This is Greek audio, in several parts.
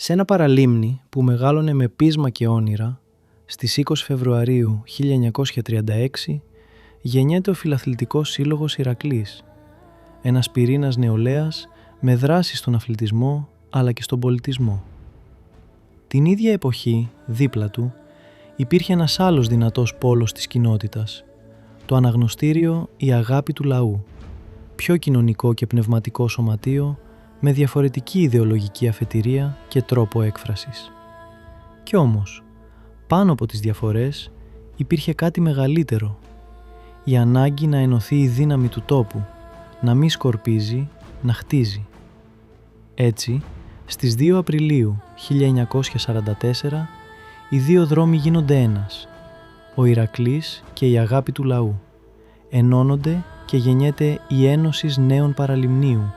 Σε ένα παραλίμνη που μεγάλωνε με πείσμα και όνειρα, στις 20 Φεβρουαρίου 1936 γεννιέται ο Φιλαθλητικός Σύλλογος Ηρακλής, ένας πυρήνας νεολαίας με δράση στον αθλητισμό αλλά και στον πολιτισμό. Την ίδια εποχή, δίπλα του, υπήρχε ένας άλλος δυνατός πόλος της κοινότητας, το αναγνωστήριο «Η Αγάπη του Λαού», πιο κοινωνικό και πνευματικό σωματείο με διαφορετική ιδεολογική αφετηρία και τρόπο έκφρασης. Κι όμως, πάνω από τις διαφορές υπήρχε κάτι μεγαλύτερο, η ανάγκη να ενωθεί η δύναμη του τόπου, να μη σκορπίζει, να χτίζει. Έτσι, στις 2 Απριλίου 1944, οι δύο δρόμοι γίνονται ένας, ο Ηρακλής και η Αγάπη του Λαού. Ενώνονται και γεννιέται η Ένωση Νέων Παραλιμνίου,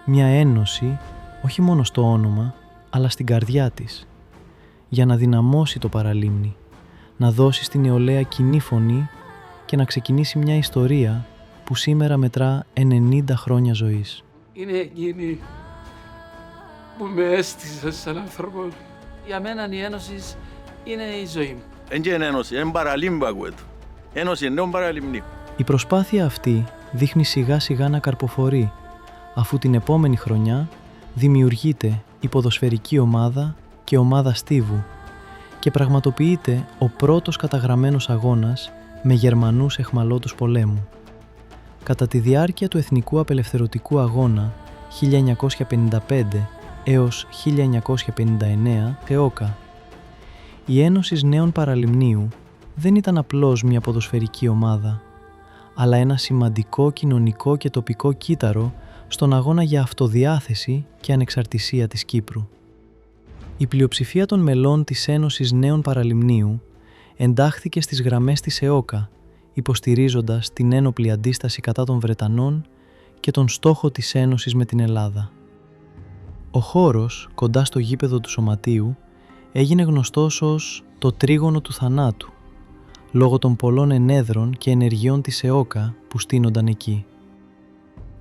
μια ένωση όχι μόνο στο όνομα, αλλά στην καρδιά της, για να δυναμώσει το παραλίμνη, να δώσει στην νεολαία κοινή φωνή και να ξεκινήσει μια ιστορία που σήμερα μετρά 90 χρόνια ζωής. Είναι εκείνη που με έστησε σαν άνθρωπο. Για μένα η Ένωση είναι η ζωή μου. Είναι ένωση, είναι παραλίμνη. Ένωση Νέων Παραλιμνίου. Η προσπάθεια αυτή δείχνει σιγά σιγά να καρποφορεί, αφού την επόμενη χρονιά δημιουργείται η ποδοσφαιρική ομάδα και ομάδα στίβου και πραγματοποιείται ο πρώτος καταγραμμένος αγώνας με Γερμανούς εχμαλώτους πολέμου. Κατά τη διάρκεια του Εθνικού Απελευθερωτικού Αγώνα 1955 έως 1959 ΕΟΚΑ, η Ένωση Νέων Παραλιμνίου δεν ήταν απλώς μια ποδοσφαιρική ομάδα, αλλά ένα σημαντικό κοινωνικό και τοπικό κύτταρο στον αγώνα για αυτοδιάθεση και ανεξαρτησία της Κύπρου. Η πλειοψηφία των μελών της Ένωσης Νέων Παραλιμνίου εντάχθηκε στις γραμμές της ΕΟΚΑ, υποστηρίζοντας την ένοπλη αντίσταση κατά των Βρετανών και τον στόχο της Ένωσης με την Ελλάδα. Ο χώρος, κοντά στο γήπεδο του Σωματείου, έγινε γνωστός ως το Τρίγωνο του Θανάτου, λόγω των πολλών ενέδρων και ενεργειών της ΕΟΚΑ που στείνονταν εκεί.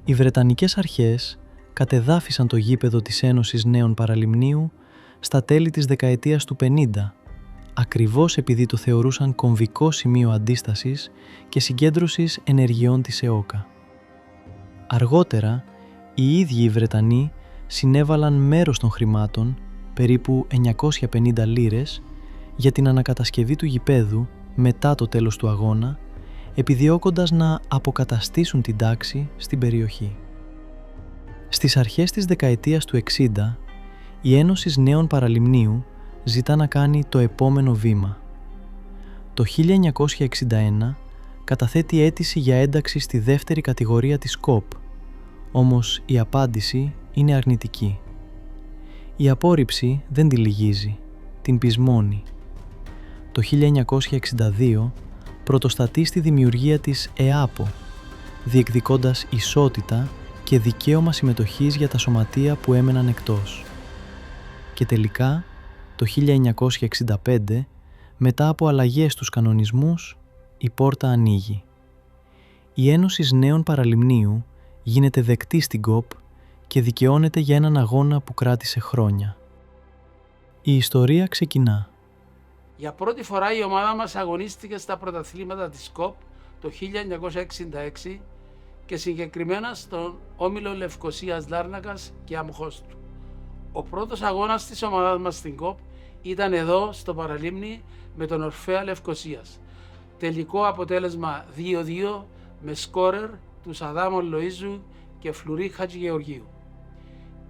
Οι Βρετανικές αρχές κατεδάφισαν το γήπεδο της Ένωσης Νέων Παραλιμνίου στα τέλη της δεκαετίας του 50, ακριβώς επειδή το θεωρούσαν κομβικό σημείο αντίστασης και συγκέντρωσης ενεργειών της ΕΟΚΑ. Αργότερα, οι ίδιοι οι Βρετανοί συνέβαλαν μέρος των χρημάτων, περίπου 950 λίρες, για την ανακατασκευή του γηπέδου μετά το τέλος του αγώνα, επιδιώκοντας να αποκαταστήσουν την τάξη στην περιοχή. Στις αρχές της δεκαετίας του 60, η Ένωση Νέων Παραλιμνίου ζητά να κάνει το επόμενο βήμα. Το 1961 καταθέτει αίτηση για ένταξη στη δεύτερη κατηγορία της ΚΟΠ, όμως η απάντηση είναι αρνητική. Η απόρριψη δεν τη λυγίζει, την πεισμώνει. Το 1962 πρωτοστατεί στη δημιουργία της ΕΑΠΟ, διεκδικώντας ισότητα και δικαίωμα συμμετοχής για τα σωματεία που έμεναν εκτός. Και τελικά, το 1965, μετά από αλλαγές στους κανονισμούς, η πόρτα ανοίγει. Η Ένωση Νέων Παραλιμνίου γίνεται δεκτή στην ΚΟΠ και δικαιώνεται για έναν αγώνα που κράτησε χρόνια. Η ιστορία ξεκινά. Για πρώτη φορά η ομάδα μας αγωνίστηκε στα πρωταθλήματα της ΚΟΠ το 1966 και συγκεκριμένα στον Όμιλο Λευκωσίας Λάρνακας και Αμοχώστου. Ο πρώτος αγώνας της ομάδας μας στην ΚΟΠ ήταν εδώ στο Παραλίμνη με τον Ορφέα Λευκωσίας. Τελικό αποτέλεσμα 2-2 με σκόρερ τους Αδάμων Λοΐζου και Φλουρί Χατζηγεωργίου.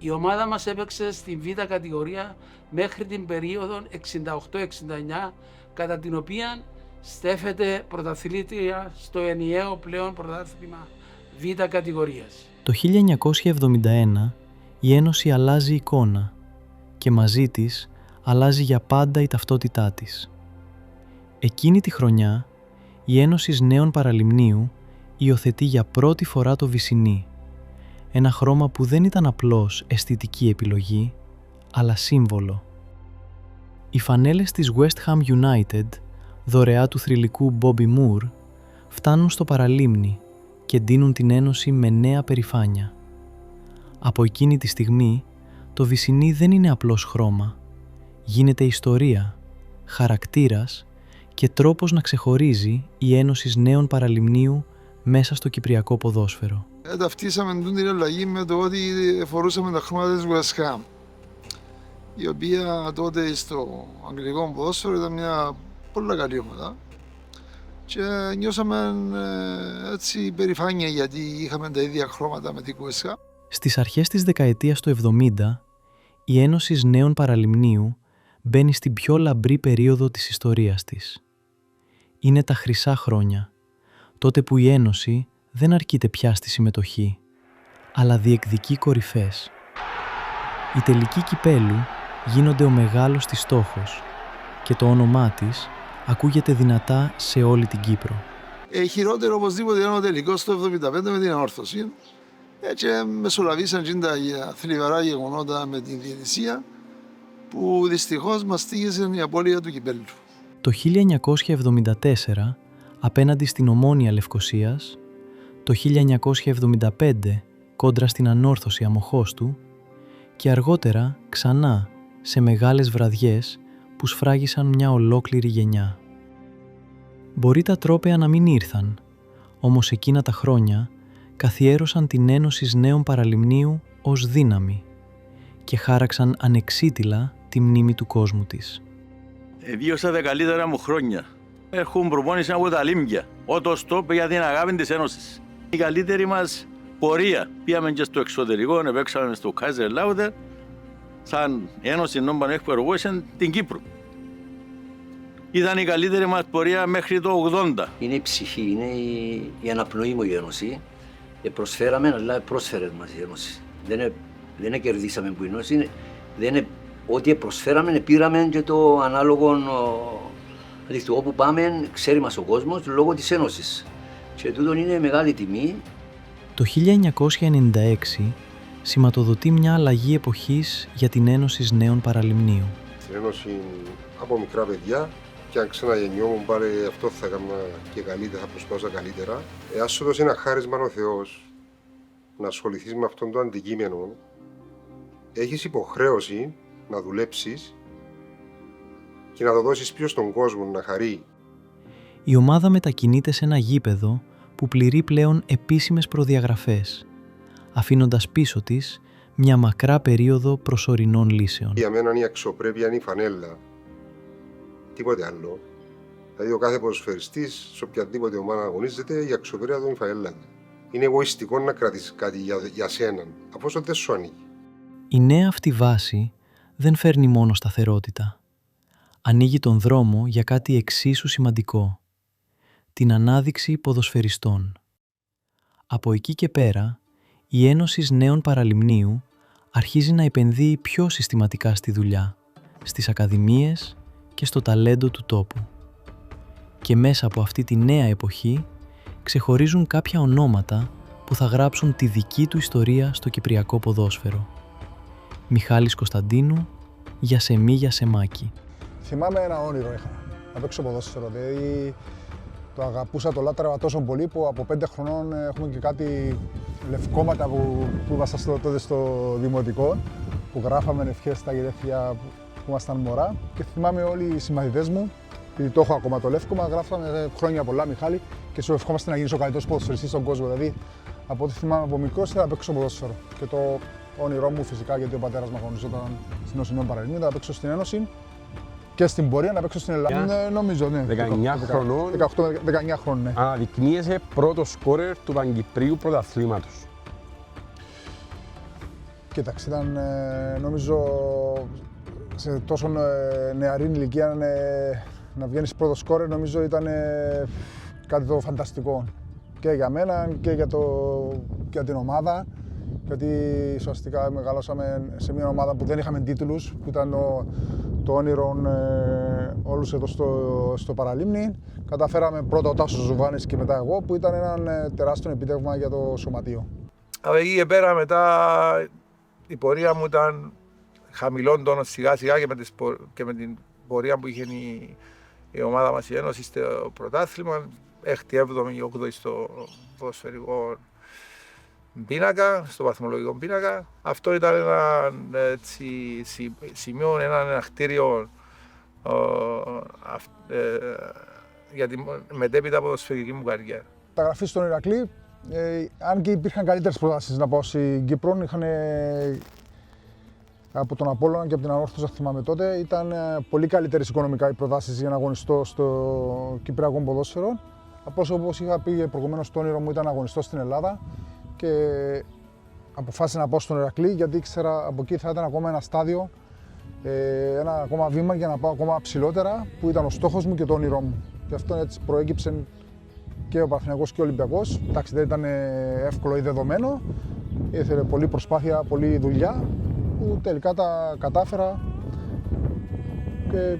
Η ομάδα μας έπαιξε στην Β' κατηγορία μέχρι την περίοδο 68-69, κατά την οποία στέφεται πρωταθλήτρια στο ενιαίο πλέον πρωτάθλημα Β' κατηγορίας. Το 1971 η Ένωση αλλάζει εικόνα και μαζί της αλλάζει για πάντα η ταυτότητά της. Εκείνη τη χρονιά η Ένωση Νέων Παραλιμνίου υιοθετεί για πρώτη φορά το βυσσινί, ένα χρώμα που δεν ήταν απλώς αισθητική επιλογή, αλλά σύμβολο. Οι φανέλες της West Ham United, δωρεά του θρυλικού Bobby Moore, φτάνουν στο Παραλίμνη και ντύνουν την Ένωση με νέα περηφάνεια. Από εκείνη τη στιγμή, το Βυσσινί δεν είναι απλώς χρώμα. Γίνεται ιστορία, χαρακτήρας και τρόπος να ξεχωρίζει η Ένωση Νέων Παραλιμνίου μέσα στο κυπριακό ποδόσφαιρο. Ταυτίσαμε την αλλαγή με το ότι φορούσαμε τα χρώματα της West Ham, η οποία τότε στο αγγλικό ποδόσφαιρο ήταν μια πολύ καλή ομάδα και νιώσαμε έτσι περηφάνεια γιατί είχαμε τα ίδια χρώματα με την West Ham. Στις αρχές της δεκαετίας του 70, η Ένωση Νέων Παραλιμνίου μπαίνει στην πιο λαμπρή περίοδο της ιστορίας της. Είναι τα χρυσά χρόνια, τότε που η Ένωση δεν αρκείται πια στη συμμετοχή, αλλά διεκδικεί κορυφές. Οι τελικοί κυπέλου γίνονται ο μεγάλος της στόχος και το όνομά της ακούγεται δυνατά σε όλη την Κύπρο. Χειρότερο οπωσδήποτε ήταν ο τελικός το 1975 με την Ανόρθωση. Έτσι μεσολαβήσαν και τα θλιβερά γεγονότα με την διαιτησία που δυστυχώς μας στήγησε η απώλεια του κυπέλλου. Το 1974 απέναντι στην Ομόνοια Λευκωσίας, το 1975 κόντρα στην Ανόρθωση Αμοχώστου και αργότερα ξανά σε μεγάλες βραδιές που σφράγισαν μια ολόκληρη γενιά. Μπορεί τα τρόπαια να μην ήρθαν, όμως εκείνα τα χρόνια καθιέρωσαν την Ένωση Νέων Παραλιμνίου ως δύναμη και χάραξαν ανεξίτηλα τη μνήμη του κόσμου της. Βίωσα τα καλύτερα μου χρόνια. Έχουν προπόνηση από τα Λίμβια. Ότο στόπ για την αγάπη της Ένωσης. Η καλύτερη μας πορεία. Πήγαμε και στο εξωτερικό, παίξαμε στο Κάιζερ Λάουδερ, σαν Ένωση Νέων Παραλιμνίου την Κύπρο. Ήταν η καλύτερη μας πορεία μέχρι το 80. Είναι η ψυχή, είναι η αναπνοή μου η Ένωση. Προσφέραμε, αλλά πρόσφερε μας η Ένωση. Δεν κερδίσαμε που η Ένωση. Ό,τι προσφέραμε, πήραμε και το ανάλογο. Δηλαδή, όπου πάμε, ξέρει μας ο κόσμος λόγω της Ένωσης. Και τούτο είναι μεγάλη τιμή. Το 1996 σηματοδοτεί μια αλλαγή εποχής για την Ένωση Νέων Παραλιμνίου. Στην Ένωση από μικρά παιδιά και αν ξαναγεννιόμουν πάλι αυτό θα έκανα και καλύτερα, θα προσπαθούσα καλύτερα. Εάν σου δώσει ένα χάρισμα ο Θεός να ασχοληθείς με αυτόν το αντικείμενο, έχεις υποχρέωση να δουλέψεις και να το δώσεις πιο στον κόσμο να χαρεί. Η ομάδα μετακινείται σε ένα γήπεδο που πληρεί πλέον επίσημες προδιαγραφές, αφήνοντας πίσω της μια μακρά περίοδο προσωρινών λύσεων. Για μένα η αξιοπρέπεια είναι η φανέλα, τίποτε άλλο. Δηλαδή ο κάθε ποδοσφαιριστής σε οποιαδήποτε ομάδα αγωνίζεται, η αξιοπρέπεια του είναι η φανέλα. Είναι εγωιστικό να κρατήσεις κάτι για σένα, αφού δεν σου ανοίγει. Η νέα αυτή βάση δεν φέρνει μόνο σταθερότητα. Ανοίγει τον δρόμο για κάτι εξίσου σημαντικό. Την ανάδειξη ποδοσφαιριστών. Από εκεί και πέρα, η Ένωση Νέων Παραλιμνίου αρχίζει να επενδύει πιο συστηματικά στη δουλειά, στις ακαδημίες και στο ταλέντο του τόπου. Και μέσα από αυτή τη νέα εποχή ξεχωρίζουν κάποια ονόματα που θα γράψουν τη δική του ιστορία στο κυπριακό ποδόσφαιρο. Μιχάλης Κωνσταντίνου, Γιασεμί Γιασεμάκη. Θυμάμαι ένα όνειρο είχα, να παίξω ποδόσφαιρο. Δηλαδή το αγαπούσα, το λάτρευα τόσο πολύ που από 5 χρονών έχουμε και κάτι λευκόματα που ήμασταν τότε στο δημοτικό, που γράφαμε ευχές στα γερέφια που ήμασταν μωρά. Και θυμάμαι όλοι οι συμμαθητές μου, επειδή το έχω ακόμα το λεύκομα, γράφαμε χρόνια πολλά Μιχάλη και σου ευχόμαστε να γίνεις ο καλύτερος ποδοσφαιριστής στον κόσμο. Δηλαδή από ό,τι θυμάμαι από μικρός ήθελα να παίξω ποδόσφαιρο. Και το όνειρό μου φυσικά, γιατί ο πατέρας μου αγωνιζόταν στην Ένωση Νέων Παραλιμνίων, να παίξω στην Ένωση και στην πορεία να παίξω στην Ελλάδα. Ναι, νομίζω, ναι. 19 χρονών. 18-19 χρόνων, ναι. Αναδεικνύεσαι πρώτο σκόρερ του Παγκυπρίου πρωταθλήματος. Κοίταξε, ήταν νομίζω σε τόσο νεαρή ηλικία να βγαίνεις πρώτο σκόρερ, νομίζω ήταν κάτι το φανταστικό. Και για μένα και για την ομάδα. Γιατί ουσιαστικά μεγαλώσαμε σε μια ομάδα που δεν είχαμε τίτλους, που ήταν το όνειρο όλους εδώ στο Παραλίμνη. Καταφέραμε πρώτα ο Τάσος Ζουβάνης και μετά εγώ, που ήταν ένα τεράστιο επίτευγμα για το σωματείο. Από εκεί και πέρα μετά η πορεία μου ήταν χαμηλών τόνων σιγά σιγά και με την πορεία που είχε η ομάδα μας η Ένωση στο πρωτάθλημα, 6η, 7η, 8η στο ποδοσφαιρικό πίνακα, στο βαθμολογικό πίνακα. Αυτό ήταν ένα σημείο, ένα κτίριο για τη μετέπειτα ποδοσφαιρική μου καριέρα. Τα γραφή στον Ηρακλή, αν και υπήρχαν καλύτερες προτάσεις να πάω στην Κύπρο, είχαν από τον Απόλλωνα και από την Ανόρθωση, θυμάμαι τότε, ήταν πολύ καλύτερες οικονομικά οι προτάσεις για να αγωνιστώ στο κυπριακό ποδόσφαιρο. Όπως είχα πει προηγουμένως, το όνειρο μου ήταν να αγωνιστώ στην Ελλάδα και αποφάσισα να πάω στον Ηρακλή, γιατί ήξερα από εκεί θα ήταν ακόμα ένα στάδιο, ένα ακόμα βήμα για να πάω ακόμα ψηλότερα, που ήταν ο στόχος μου και το όνειρό μου. Και αυτό έτσι προέκυψε και ο Παναθηναϊκός και ο Ολυμπιακός. Εντάξει, δεν ήταν εύκολο ή δεδομένο, ήθελε πολλή προσπάθεια, πολλή δουλειά, που τελικά τα κατάφερα και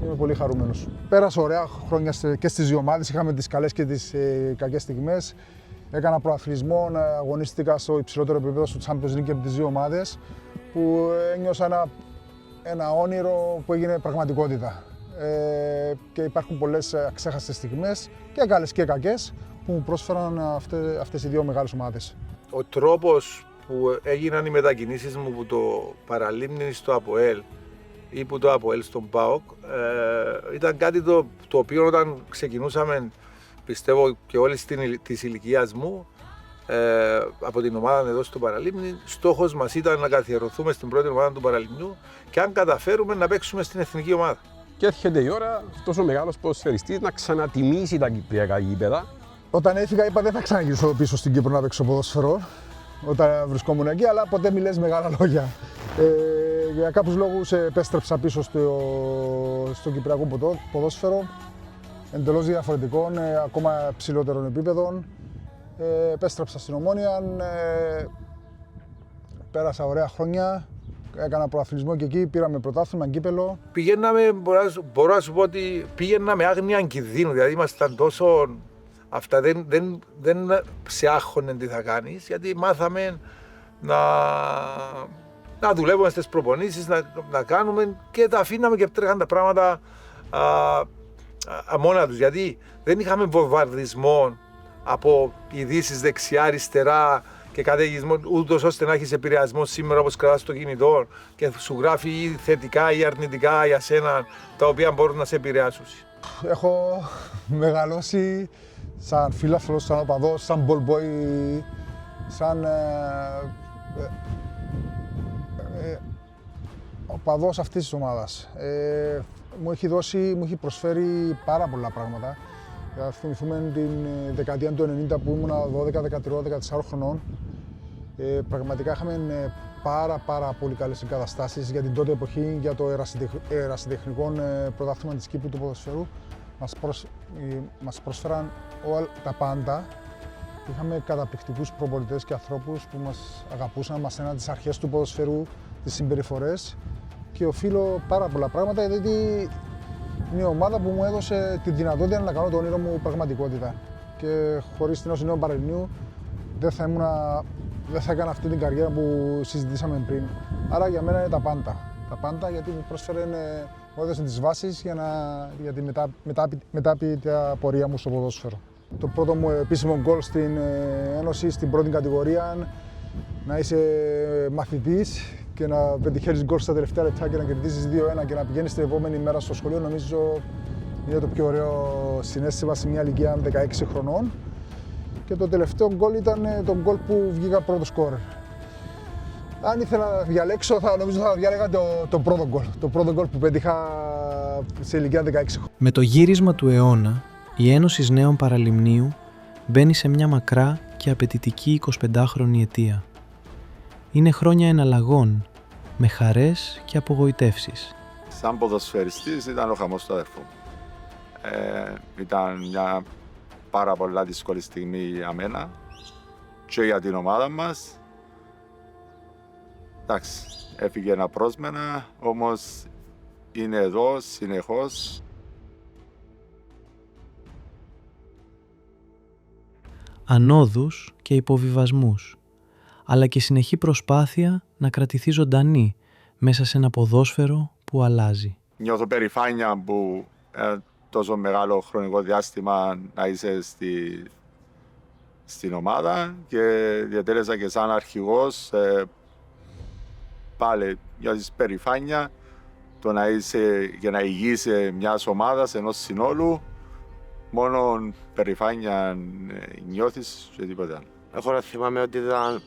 είμαι πολύ χαρούμενος. Πέρασα ωραία χρόνια και στις δύο ομάδες, είχαμε τις καλές και τις κακές στιγμές. Έκανα προαθλητισμό, αγωνίστηκα στο υψηλότερο επίπεδο στο Champions League και με τις δύο ομάδες, που ένιωσα ένα όνειρο που έγινε πραγματικότητα. Και υπάρχουν πολλές αξέχαστες στιγμές, και καλές και κακές, που μου πρόσφεραν αυτές οι δύο μεγάλες ομάδες. Ο τρόπος που έγιναν οι μετακινήσεις μου από το Παραλίμνη στο ΑΠΟΕΛ ή που το ΑΠΟΕΛ στον ΠΑΟΚ ήταν κάτι το οποίο όταν ξεκινούσαμε, πιστεύω και όλη της ηλικίας μου, από την ομάδα εδώ στο Παραλίμνη, στόχος μας ήταν να καθιερωθούμε στην πρώτη ομάδα του Παραλιμνιού και αν καταφέρουμε να παίξουμε στην εθνική ομάδα. Και έρχεται η ώρα αυτός ο μεγάλος ποδοσφαιριστής να ξανατιμήσει τα κυπριακά γήπεδα. Όταν έφυγα, είπα δεν θα ξαναγυρίσω πίσω στην Κύπρο να παίξω ποδόσφαιρο, όταν βρισκόμουν εκεί, αλλά ποτέ μη λες μεγάλα λόγια. Για κάποιους λόγους επέστρεψα πίσω στο κυπριακό ποδόσφαιρο, εντελώς διαφορετικών, ακόμα ψηλότερων επίπεδων. Επέστρεψα στην Ομόνοια, πέρασα ωραία χρόνια, έκανα προαθλητισμό και εκεί, πήραμε πρωτάθλημα, κύπελο. Πηγαίναμε, μπορώ να σου πω ότι πήγαιναμε άγνοια κινδύνου, δηλαδή ήμασταν τόσο... Αυτά δεν σε άγχωνε τι θα κάνεις, γιατί μάθαμε να δουλεύουμε στις προπονήσεις, να κάνουμε και τα αφήναμε και τρέχαν τα πράγματα μόνα τους. Γιατί δεν είχαμε βομβαρδισμό από ειδήσεις δεξιά-αριστερά και καταιγισμό, ούτως ώστε να έχεις επηρεασμό σήμερα όπως κρατάς το κινητό και σου γράφει ή θετικά ή αρνητικά για σένα, τα οποία μπορούν να σε επηρεάσουν. Έχω μεγαλώσει σαν φίλαθλος, σαν οπαδός, σαν ball boy, σαν οπαδός αυτής της ομάδας. Μου έχει προσφέρει πάρα πολλά πράγματα. Θα θυμηθούμε την δεκαετία του 90 που ήμουν 12, 13, 14 χρονών. Πραγματικά είχαμε πάρα πολύ καλές εγκαταστάσεις για την τότε εποχή, για το ερασιτεχνικό πρωτάθλημα της Κύπρου του ποδοσφαίρου. Μας προσφέραν όλα τα πάντα. Είχαμε καταπληκτικούς προπονητές και ανθρώπους που μας αγαπούσαν, μας έναν τις αρχές του ποδοσφαίρου, τις συμπεριφορές, και οφείλω πάρα πολλά πράγματα, γιατί είναι η ομάδα που μου έδωσε τη δυνατότητα να κάνω το όνειρο μου πραγματικότητα. Και χωρίς την Νέο Παραλιμνίου δεν θα έκανα αυτή την καριέρα που συζητήσαμε πριν. Άρα για μένα είναι τα πάντα. Τα πάντα, γιατί μου πρόσφερε, μου έδωσε τις βάσεις για τη μετάπειτα πορεία μου στο ποδόσφαιρο. Το πρώτο μου επίσημο γκολ στην Ένωση, στην πρώτη κατηγορία, να είσαι μαθητής και να πετυχαίνεις γκολ στα τελευταία λεπτά και να κερδίσεις 2-1 και να πηγαίνεις την επόμενη μέρα στο σχολείο, νομίζω είναι το πιο ωραίο συναίσθημα σε μια ηλικία 16 χρονών. Και το τελευταίο γκολ ήταν το γκολ που βγήκα πρώτο σκόρερ. Αν ήθελα να διαλέξω, νομίζω θα διάλεγα το πρώτο γκολ. Το πρώτο γκολ που πέτυχα σε ηλικία 16 χρόνια. Με το γύρισμα του αιώνα, η Ένωση Νέων Παραλιμνίου μπαίνει σε μια μακρά και απαιτητική 25χρονη ετία. Είναι χρόνια εναλλαγών, με χαρές και απογοητεύσεις. Σαν ποδοσφαιριστής ήταν ο χαμός του αδερφού. Ήταν μια πάρα πολλά δύσκολη στιγμή για μένα και για την ομάδα μας. Εντάξει, έφυγε απρόσμενα, όμως είναι εδώ συνεχώς. Ανόδους και υποβιβασμούς, αλλά και συνεχή προσπάθεια να κρατηθεί ζωντανή μέσα σε ένα ποδόσφαιρο που αλλάζει. Νιώθω περηφάνεια που τόσο μεγάλο χρονικό διάστημα να είσαι στην ομάδα και διατέλεσα και σαν αρχηγός πάλι για τη περηφάνεια το να είσαι και να ηγείσαι μιας ομάδας, ενός συνόλου, μόνο περηφάνεια νιώθεις και τίποτα άλλο. Έχω να θυμάμαι ότι ήταν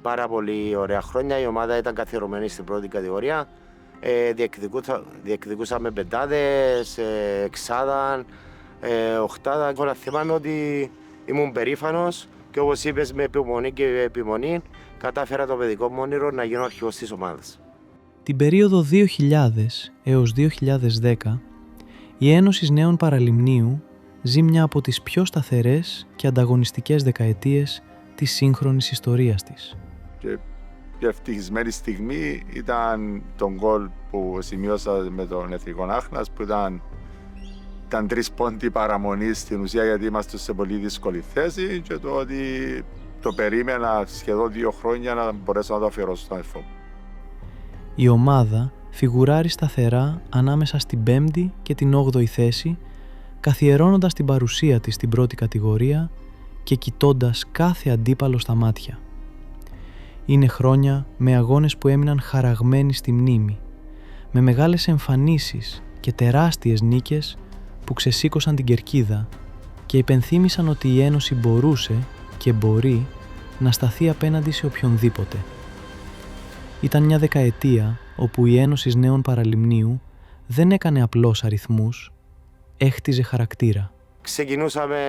πάρα πολύ ωραία χρόνια. Η ομάδα ήταν καθιερωμένη στην πρώτη κατηγορία. Διεκδικούσαμε πεντάδες, εξάδα, οχτάδα. Έχω να θυμάμαι ότι ήμουν περήφανος και όπως είπες, με υπομονή και επιμονή κατάφερα το παιδικό μου όνειρο να γίνω αρχηγός της ομάδας. Την περίοδο 2000 έως 2010, η Ένωση Νέων Παραλιμνίου ζει μια από τις πιο σταθερές και ανταγωνιστικές δεκαετίες της σύγχρονης ιστορίας της. Και η ευτυχισμένη στιγμή ήταν τον γκολ που σημείωσα με τον Εθνικό Άχνας, που ήταν 3 πόντοι παραμονής στην ουσία, γιατί είμαστε σε πολύ δύσκολη θέση, και το ότι το περίμενα σχεδόν 2 χρόνια να μπορέσω να το αφιερώσω στον αδερφό μου. Η ομάδα φιγουράρει σταθερά ανάμεσα στην 5η και την 8η θέση, καθιερώνοντας την παρουσία της στην πρώτη κατηγορία και κοιτώντας κάθε αντίπαλο στα μάτια. Είναι χρόνια με αγώνες που έμειναν χαραγμένοι στη μνήμη, με μεγάλες εμφανίσεις και τεράστιες νίκες που ξεσήκωσαν την κερκίδα και υπενθύμησαν ότι η Ένωση μπορούσε και μπορεί να σταθεί απέναντι σε οποιονδήποτε. Ήταν μια δεκαετία όπου η Ένωση Νέων Παραλιμνίου δεν έκανε απλώς αριθμούς, έχτιζε χαρακτήρα. Ξεκινούσαμε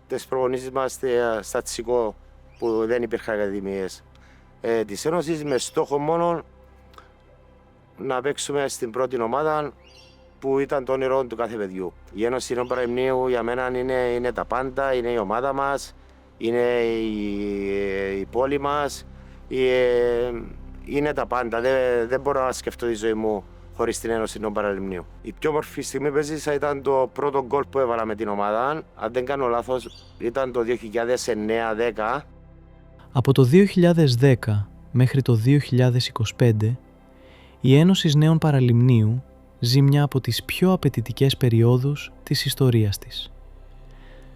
τις προπονήσεις μας στα Τσικό, που δεν υπήρχαν ακαδημίες της Ένωσης, με στόχο μόνο να παίξουμε στην πρώτη ομάδα, που ήταν το όνειρο του κάθε παιδιού. Η Ένωση Νέων Παραλιμνίου για μένα είναι τα πάντα, είναι η ομάδα μας, είναι η πόλη μας, είναι τα πάντα. Δεν μπορώ να σκεφτώ τη ζωή μου χωρίς την Ένωση Νέων Παραλιμνίου. Η πιο όμορφη στιγμή που έζησα ήταν το πρώτο γκολ που έβαλα με την ομάδα. Αν δεν κάνω λάθος, ήταν το 2009-10. Από το 2010 μέχρι το 2025, η Ένωση Νέων Παραλιμνίου ζει μια από τις πιο απαιτητικές περιόδους της ιστορίας της.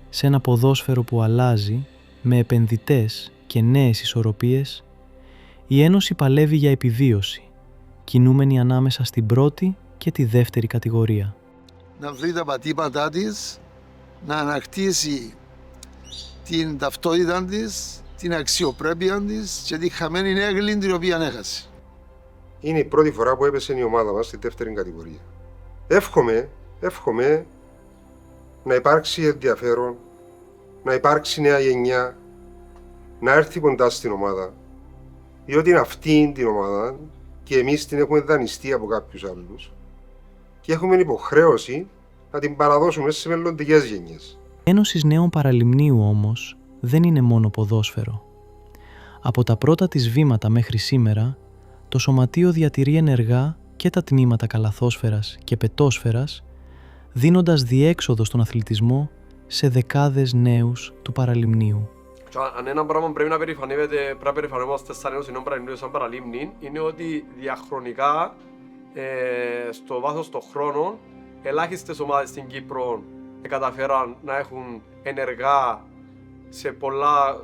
Σε ένα ποδόσφαιρο που αλλάζει, με επενδυτές και νέες ισορροπίες, η Ένωση παλεύει για επιβίωση, κινούμενη ανάμεσα στην πρώτη και τη δεύτερη κατηγορία. Να βρει τα πατήματά της, να ανακτήσει την ταυτότητα της, την αξιοπρέπεια της και τη χαμένη έγκλη την οποία έχασε. Είναι η πρώτη φορά που έπεσε η ομάδα μας στη δεύτερη κατηγορία. Εύχομαι να υπάρξει ενδιαφέρον, να υπάρξει νέα γενιά, να έρθει κοντά στην ομάδα, διότι είναι αυτή την ομάδα και εμείς την έχουμε δανειστεί από κάποιους άλλους και έχουμε υποχρέωση να την παραδώσουμε σε μελλοντικές γενιές. Η Ένωση Νέων Παραλιμνίου όμως δεν είναι μόνο ποδόσφαιρο. Από τα πρώτα της βήματα μέχρι σήμερα, το Σωματείο διατηρεί ενεργά και τα τμήματα καλαθόσφαιρας και πετόσφαιρας, δίνοντας διέξοδο στον αθλητισμό σε δεκάδες νέους του Παραλιμνίου. Αν ένα πράγμα πρέπει να περηφανευόμαστε σαν Ένωση Νέων Παραλιμνίου, σαν Παραλίμνη, είναι ότι διαχρονικά, στο βάθος των χρόνων, ελάχιστες ομάδες στην Κύπρο καταφέραν να έχουν ενεργά σε πολλά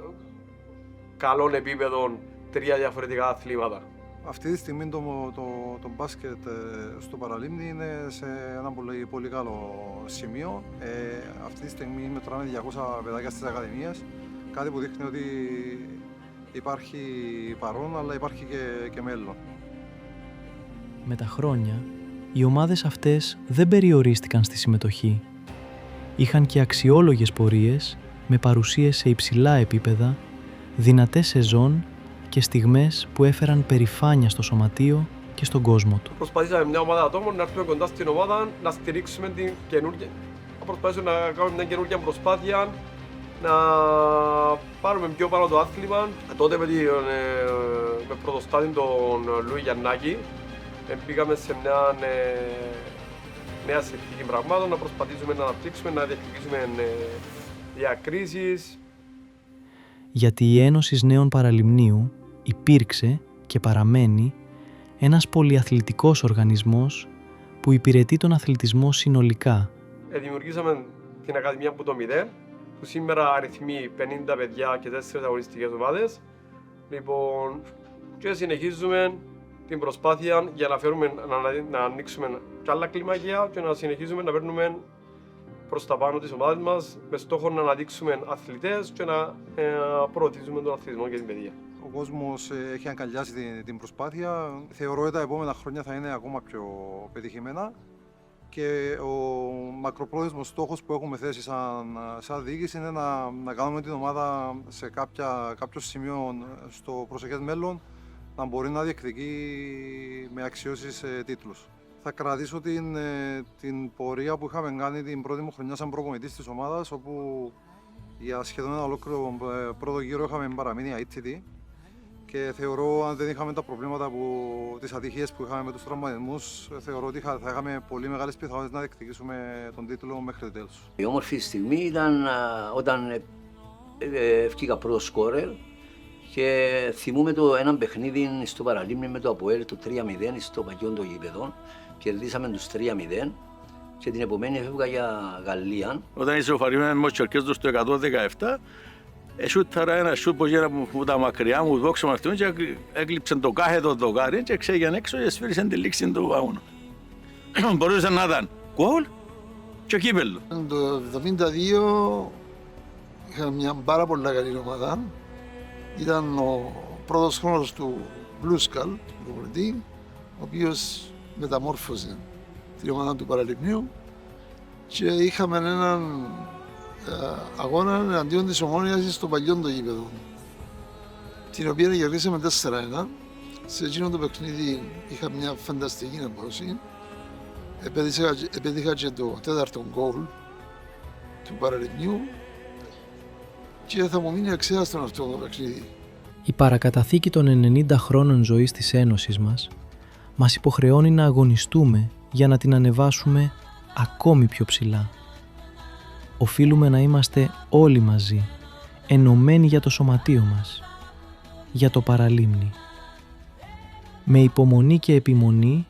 καλών επίπεδων 3 διαφορετικά αθλήματα. Αυτή τη στιγμή το μπάσκετ στο Παραλίμνη είναι σε ένα πολύ καλό σημείο. Αυτή τη στιγμή μετράμε 200 παιδάκια στις ακαδημίες, κάτι που δείχνει ότι υπάρχει παρόν, αλλά υπάρχει και μέλλον. Με τα χρόνια, οι ομάδες αυτές δεν περιορίστηκαν στη συμμετοχή. Είχαν και αξιόλογες πορείες με παρουσίες σε υψηλά επίπεδα, δυνατές σεζόν και στιγμές που έφεραν περηφάνεια στο σωματείο και στον κόσμο του. Προσπαθήσαμε μια ομάδα ατόμων να έρθουμε κοντά στην ομάδα, να στηρίξουμε την καινούργια. Προσπαθήσουμε να κάνουμε μια καινούργια προσπάθεια, να πάρουμε πιο πάνω το άθλημα. Τότε με πρωτοστάτη τον Λούι Γιαννάκη, πήγαμε σε μια νέα συνθήκη πραγμάτων, να προσπαθήσουμε να αναπτύξουμε, να διεκδικήσουμε διακρίσεις. Γιατί η Ένωση Νέων Παραλιμνίου υπήρξε και παραμένει ένας πολυαθλητικός οργανισμός που υπηρετεί τον αθλητισμό συνολικά. Δημιουργήσαμε την Ακαδημία από το 0, που σήμερα αριθμεί 50 παιδιά και 4 αγωνιστικές ομάδες. Λοιπόν, και συνεχίζουμε την προσπάθεια για να φέρουμε, να ανοίξουμε κι άλλα κλιμάκια και να συνεχίζουμε να παίρνουμε προς τα πάνω τις ομάδες μας με στόχο να αναδείξουμε αθλητές και να προωθήσουμε τον αθλητισμό και την παιδεία. Ο κόσμος έχει αγκαλιάσει την προσπάθεια. Θεωρώ ότι τα επόμενα χρόνια θα είναι ακόμα πιο πετυχημένα και ο μακροπρόθεσμος στόχος που έχουμε θέσει σαν διοίκηση είναι να κάνουμε την ομάδα σε κάποιο σημείο στο προσεχές μέλλον να μπορεί να διεκδικεί με αξιώσεις τίτλους. Θα κρατήσω την πορεία που είχαμε κάνει την πρώτη μου χρονιά σαν προπονητής της ομάδας, όπου για σχεδόν ένα ολόκληρο πρώτο γύρο είχαμε παραμείνει αίτητοι και θεωρώ αν δεν είχαμε τα προβλήματα, τις ατυχίες που είχαμε με τους τραυματισμούς, θεωρώ ότι θα είχαμε πολύ μεγάλες πιθανότητες να διεκδικήσουμε τον τίτλο μέχρι το τέλος. Η όμορφη στιγμή ήταν όταν βγήκα πρώτο σκόρερ και θυμούμε έναν παιχνίδι στο Παραλίμνη με το ΑΠΟΕΛ το 3-0 στο παγιόν των γηπεδών. Κερδίσαμε τους 3-0 και την επομένη έφευγα για Γαλλία. Όταν είσαι ο Φαρίμενος Μοτσορκέστος το 117, έσουταρα ένα σούτ που γίνα από τα μακριά μου, δόξα με αυτόν και έκλειψε το κάθετο δοκάρι και ξέγιαν έξω και σφύρισε τη λήξη του αγώνα. Μπορούσε να ήταν γκολ και κύπελλο. Το 1972 είχαμε μια πάρα πολύ καλή ομάδα. Ήταν ο πρώτος χρόνος του Μπλούσκαλ, του προπονητή, ο οποίος μεταμόρφωσε την ομάδα του Παραλιμνίου και είχαμε έναν αγώνα εναντίον της Ομόνοιας στο παλιό το γήπεδο, την οποία κερδίσαμε 4-1. Σε εκείνο το παιχνίδι είχα μια φανταστική απόδοση. Επέτυχα και το τέταρτο γκολ του Παραλιμνίου και θα μου μείνει αξέχαστο αυτό το παιχνίδι. Η παρακαταθήκη των 90 χρόνων ζωής της Ένωσης μας υποχρεώνει να αγωνιστούμε για να την ανεβάσουμε ακόμη πιο ψηλά. Οφείλουμε να είμαστε όλοι μαζί, ενωμένοι για το σωματείο μας, για το Παραλίμνη. Με υπομονή και επιμονή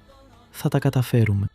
θα τα καταφέρουμε.